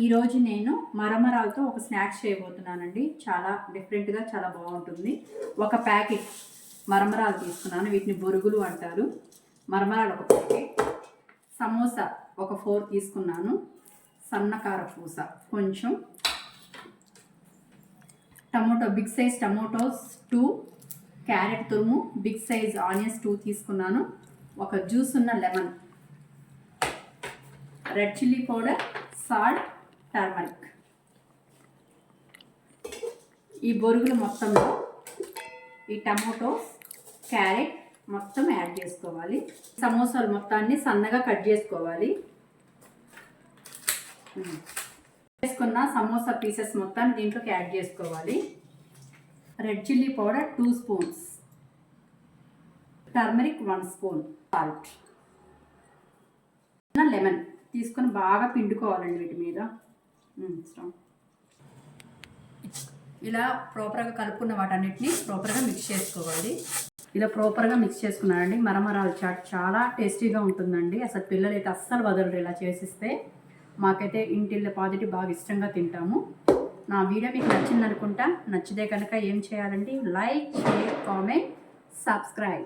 ఈరోజు నేను మరమరాలతో ఒక స్నాక్స్ చేయబోతున్నానండి. చాలా డిఫరెంట్గా చాలా బాగుంటుంది. ఒక ప్యాకెట్ మరమరాలు తీసుకున్నాను, వీటిని బొరుగులు అంటారు. మరమరాలు ఒక ప్యాకెట్, సమోసా ఒక 4 తీసుకున్నాను, సన్నకార పూస కొంచెం, tomato big size tomatoes 2, carrot తురుము, బిగ్ సైజ్ ఆనియన్స్ 2 తీసుకున్నాను, ఒక జ్యూస్ ఉన్న lemon, red chilli powder, salt, turmeric. ఈ బొరుగులు మొత్తంలో ఈ టమోటోస్, క్యారెట్ మొత్తం యాడ్ చేసుకోవాలి. సమోసాలు మొత్తాన్ని సన్నగా కట్ చేసుకోవాలి. చేసుకున్న సమోసా పీసెస్ మొత్తాన్ని దీంట్లోకి యాడ్ చేసుకోవాలి. Red chilli powder 2 spoons, turmeric 1 spoon, salt, lemon తీసుకొని బాగా పిండుకోవాలండి. వీటి మీద ఇలా ప్రాపర్గా కలుపుకున్న వాటన్నిటిని ప్రాపర్గా మిక్స్ చేసుకోవాలి. ఇలా ప్రాపర్గా మిక్స్ చేసుకున్నానండి. మరమరాలు చాట్ చాలా టేస్టీగా ఉంటుందండి. అసలు పిల్లలైతే అస్సలు వదలరు ఇలా చేసిస్తే. మాకైతే ఇంటిల్లో పాజిటివ్ బాగా ఇష్టంగా తింటాము. నా వీడియో మీకు నచ్చింది అనుకుంటా. నచ్చితే కనుక ఏం చేయాలండి? Like, share, comment, subscribe.